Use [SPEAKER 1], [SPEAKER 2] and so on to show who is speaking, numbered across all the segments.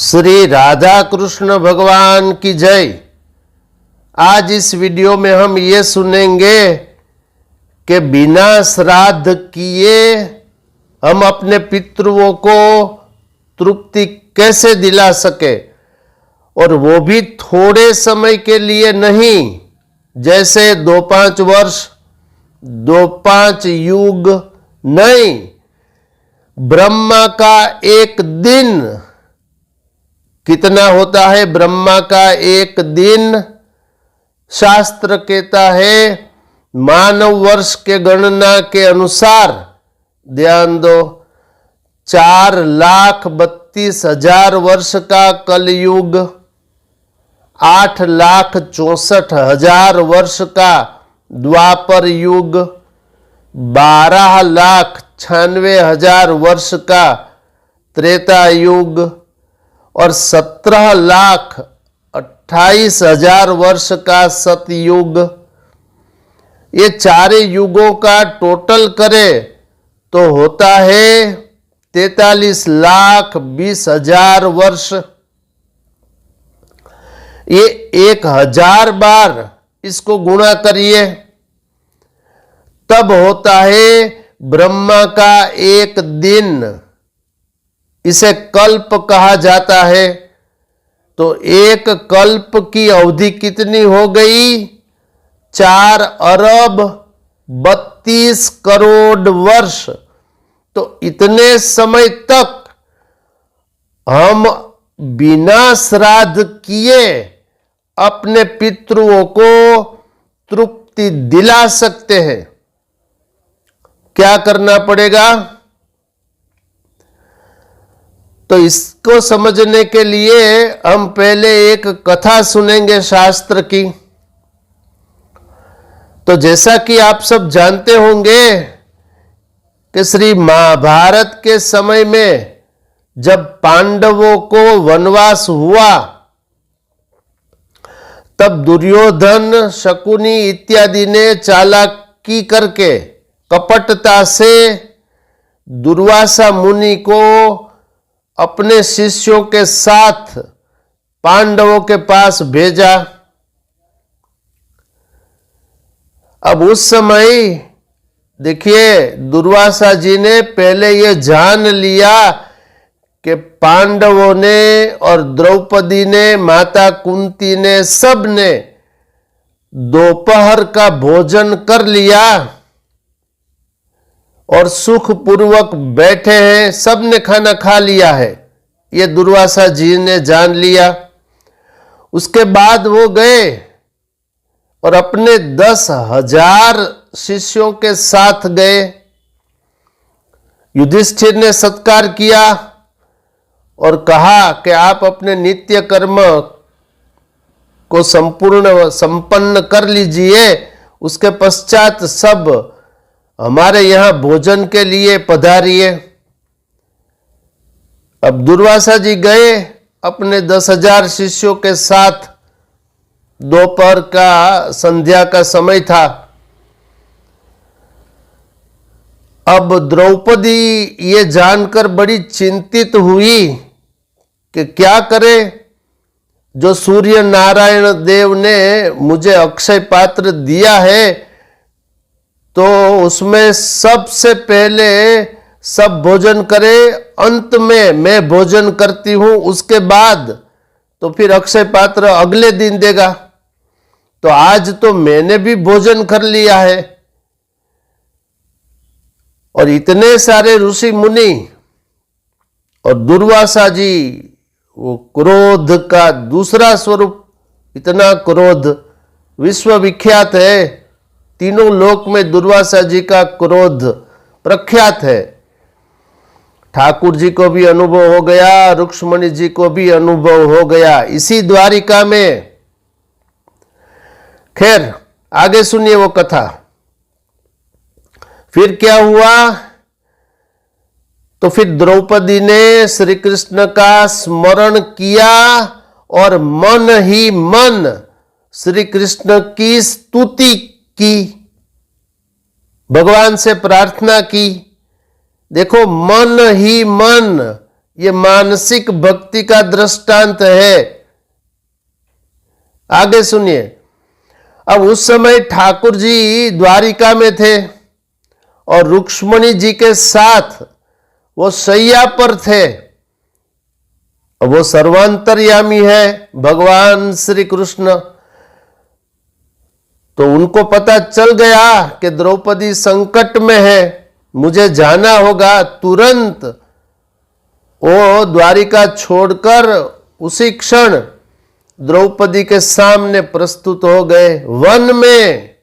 [SPEAKER 1] श्री राधा कृष्ण भगवान की जय। आज इस वीडियो में हम ये सुनेंगे कि बिना श्राद्ध किए हम अपने पितृओं को तृप्ति कैसे दिला सके, और वो भी थोड़े समय के लिए नहीं, जैसे 2-5 वर्ष 2-5 युग नहीं, ब्रह्मा का एक दिन। कितना होता है ब्रह्मा का एक दिन? शास्त्र कहता है मानव वर्ष के गणना के अनुसार, ध्यान दो, 4,32,000 वर्ष का कलयुग, 8,64,000 वर्ष का द्वापर युग, 12,96,000 वर्ष का त्रेता युग और 17,28,000 वर्ष का सतयुग। ये चारे युगों का टोटल करे तो होता है 43,20,000 वर्ष। ये 1,000 बार इसको गुणा करिए, तब होता है ब्रह्मा का एक दिन। इसे कल्प कहा जाता है। तो एक कल्प की अवधि कितनी हो गई? 4,32,00,00,000 वर्ष। तो इतने समय तक हम बिना श्राद्ध किए अपने पितृओं को तृप्ति दिला सकते हैं। क्या करना पड़ेगा? तो इसको समझने के लिए हम पहले एक कथा सुनेंगे शास्त्र की। तो जैसा कि आप सब जानते होंगे कि श्री महाभारत के समय में जब पांडवों को वनवास हुआ, तब दुर्योधन, शकुनी इत्यादि ने चालाकी करके, कपटता से दुर्वासा मुनि को अपने शिष्यों के साथ पांडवों के पास भेजा। अब उस समय देखिए, दुर्वासा जी ने पहले ये जान लिया कि पांडवों ने और द्रौपदी ने, माता कुंती ने, सब ने दोपहर का भोजन कर लिया और सुखपूर्वक बैठे हैं, सबने खाना खा लिया है। ये दुर्वासा जी ने जान लिया। उसके बाद वो गए और अपने 10,000 शिष्यों के साथ गए। युधिष्ठिर ने सत्कार किया और कहा कि आप अपने नित्य कर्म को संपन्न कर लीजिए, उसके पश्चात सब हमारे यहां भोजन के लिए पधारिए। अब दुर्वासा जी गए अपने 10,000 शिष्यों के साथ। दोपहर का, संध्या का समय था। अब द्रौपदी ये जानकर बड़ी चिंतित हुई कि क्या करे। जो सूर्य नारायण देव ने मुझे अक्षय पात्र दिया है, तो उसमें सबसे पहले सब भोजन करे, अंत में मैं भोजन करती हूं, उसके बाद तो फिर अक्षय पात्र अगले दिन देगा। तो आज तो मैंने भी भोजन कर लिया है। और इतने सारे ऋषि मुनि और दुर्वासा जी, वो क्रोध का दूसरा स्वरूप, इतना क्रोध विश्व विख्यात है। तीनों लोक में दुर्वासा जी का क्रोध प्रख्यात है। ठाकुर जी को भी अनुभव हो गया, रुक्ष्मणी जी को भी अनुभव हो गया इसी द्वारिका में। खैर, आगे सुनिए वो कथा। फिर क्या हुआ? तो फिर द्रौपदी ने श्री कृष्ण का स्मरण किया और मन ही मन श्री कृष्ण की स्तुति की, भगवान से प्रार्थना की। देखो, मन ही मन, ये मानसिक भक्ति का दृष्टांत है। आगे सुनिए। अब उस समय ठाकुर जी द्वारिका में थे और रुक्ष्मणी जी के साथ वो शैया पर थे। वो सर्वांतर्यामी है भगवान श्री कृष्ण। तो उनको पता चल गया कि द्रौपदी संकट में है, मुझे जाना होगा। तुरंत वो द्वारिका छोड़कर उसी क्षण द्रौपदी के सामने प्रस्तुत हो गए वन में,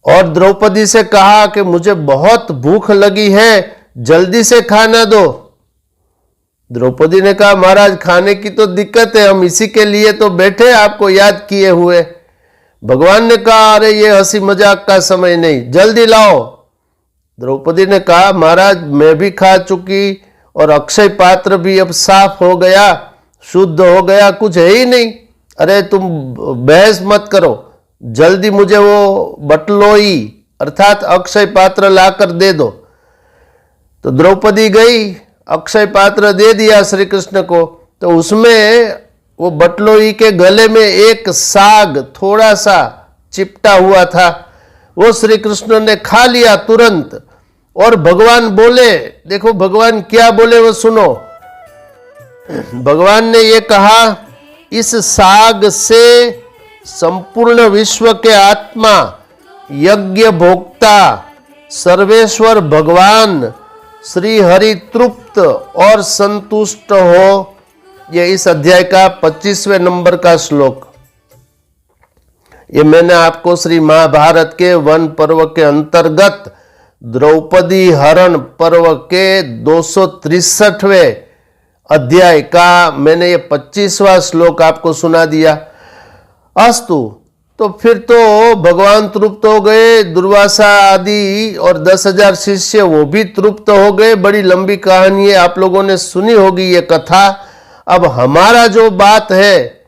[SPEAKER 1] और द्रौपदी से कहा कि मुझे बहुत भूख लगी है, जल्दी से खाना दो। द्रौपदी ने कहा महाराज खाने की तो दिक्कत है, हम इसी के लिए तो बैठे आपको याद किए हुए। भगवान ने कहा अरे ये हंसी मजाक का समय नहीं, जल्दी लाओ। द्रौपदी ने कहा महाराज मैं भी खा चुकी और अक्षय पात्र भी अब साफ हो गया, शुद्ध हो गया, कुछ है ही नहीं। अरे तुम बहस मत करो, जल्दी मुझे वो बटलोई अर्थात अक्षय पात्र लाकर दे दो। तो द्रौपदी गई, अक्षय पात्र दे दिया श्री कृष्ण को। तो उसमें वो बटलोई के गले में एक साग थोड़ा सा चिपटा हुआ था, वो श्री कृष्ण ने खा लिया तुरंत। और भगवान बोले, देखो भगवान क्या बोले वो सुनो। भगवान ने ये कहा इस साग से संपूर्ण विश्व के आत्मा, यज्ञ भोक्ता, सर्वेश्वर भगवान श्री हरि तृप्त और संतुष्ट हो। ये इस अध्याय का 25वें नंबर का श्लोक। ये मैंने आपको श्री महाभारत के वन पर्व के अंतर्गत द्रौपदी हरण पर्व के 263वें अध्याय का मैंने ये 25वां श्लोक आपको सुना दिया। अस्तु, तो फिर तो भगवान तृप्त हो गए, दुर्वासा आदि और 10,000 शिष्य वो भी तृप्त हो गए। बड़ी लंबी कहानी है, आप लोगों ने सुनी होगी ये कथा। अब हमारा जो बात है,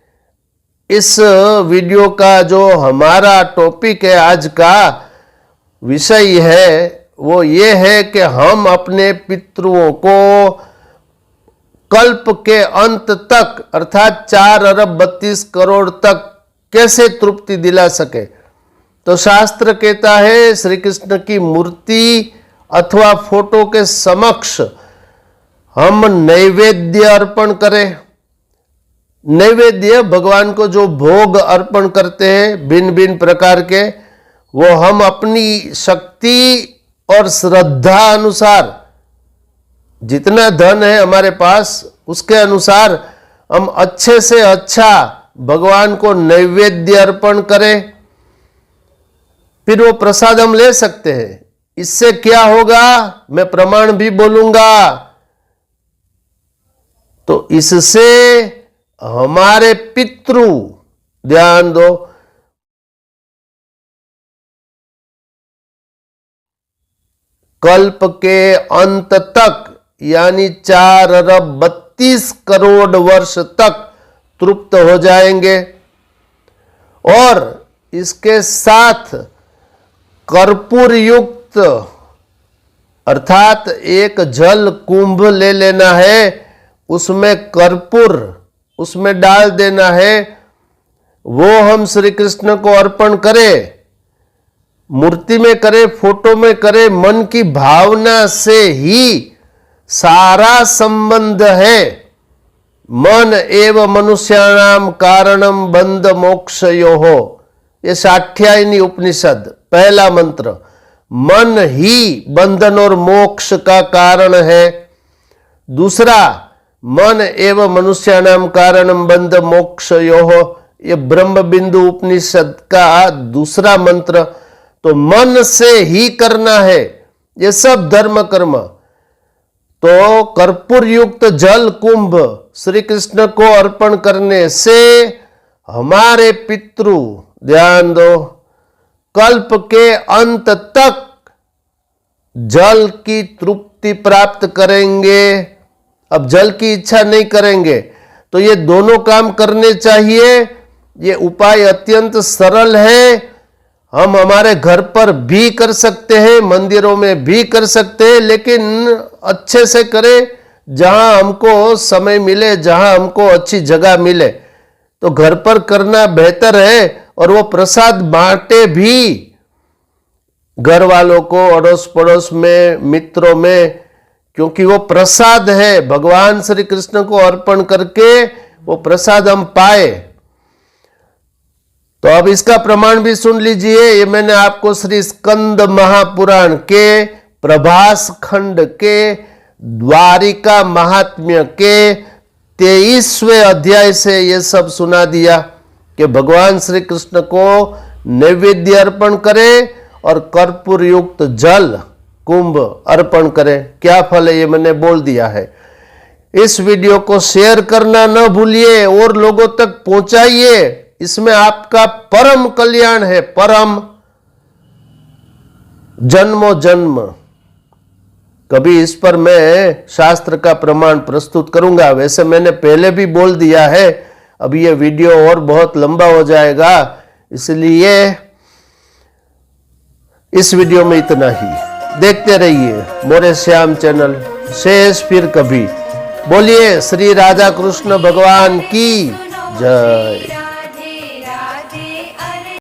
[SPEAKER 1] इस वीडियो का जो हमारा टॉपिक है, आज का विषय है, वो ये है कि हम अपने पितृओं को कल्प के अंत तक अर्थात 4 अरब 32 करोड़ तक कैसे तृप्ति दिला सके। तो शास्त्र कहता है श्री कृष्ण की मूर्ति अथवा फोटो के समक्ष हम नैवेद्य अर्पण करें। नैवेद्य भगवान को जो भोग अर्पण करते हैं भिन्न भिन्न प्रकार के, वो हम अपनी शक्ति और श्रद्धा अनुसार, जितना धन है हमारे पास उसके अनुसार हम अच्छे से अच्छा भगवान को नैवेद्य अर्पण करें, फिर वो प्रसाद हम ले सकते हैं। इससे क्या होगा मैं प्रमाण भी बोलूंगा। तो इससे हमारे पितृ, ध्यान दो, कल्प के अंत तक यानी 4 अरब 32 करोड़ वर्ष तक तृप्त हो जाएंगे। और इसके साथ कर्पूर युक्त अर्थात एक जल कुंभ ले लेना है, उसमें कर्पूर उसमें डाल देना है, वो हम श्री कृष्ण को अर्पण करें। मूर्ति में करे, फोटो में करे, मन की भावना से ही सारा संबंध है। मन एव मनुष्याणाम कारणम बंध मोक्षयोः, ये साठ्यायनी उपनिषद पहला मंत्र। मन ही बंधन और मोक्ष का कारण है। दूसरा, मन एव मनुष्याणाम कारणम बंध मोक्षयोः, ये ब्रह्म बिंदु उपनिषद का दूसरा मंत्र। तो मन से ही करना है ये सब धर्म कर्म। तो कर्पूर युक्त जल कुंभ श्री कृष्ण को अर्पण करने से हमारे पितृ, ध्यान दो, कल्प के अंत तक जल की तृप्ति प्राप्त करेंगे। अब जल की इच्छा नहीं करेंगे तो ये दोनों काम करने चाहिए। ये उपाय अत्यंत सरल है। हम हमारे घर पर भी कर सकते हैं, मंदिरों में भी कर सकते हैं, लेकिन अच्छे से करें, जहां हमको समय मिले, जहां हमको अच्छी जगह मिले, तो घर पर करना बेहतर है। और वो प्रसाद बांटे भी घर वालों को, अड़ोस पड़ोस में, मित्रों में, क्योंकि वो प्रसाद है, भगवान श्री कृष्ण को अर्पण करके वो प्रसाद हम पाए। तो अब इसका प्रमाण भी सुन लीजिए। ये मैंने आपको श्री स्कंद महापुराण के प्रभास खंड के द्वारिका महात्म्य के 23वें अध्याय से ये सब सुना दिया कि भगवान श्री कृष्ण को नैवेद्य अर्पण करें और कर्पूर युक्त जल कुंभ अर्पण करें। क्या फल है ये मैंने बोल दिया है। इस वीडियो को शेयर करना न भूलिए और लोगों तक पहुंचाइए। इसमें आपका परम कल्याण है, परम, जन्मों जन्म। कभी इस पर मैं शास्त्र का प्रमाण प्रस्तुत करूंगा। वैसे मैंने पहले भी बोल दिया है, अब ये वीडियो और बहुत लंबा हो जाएगा, इसलिए इस वीडियो में इतना ही। देखते रहिए मोरे श्याम चैनल। शेष फिर कभी। बोलिए श्री राधा कृष्ण भगवान की जय।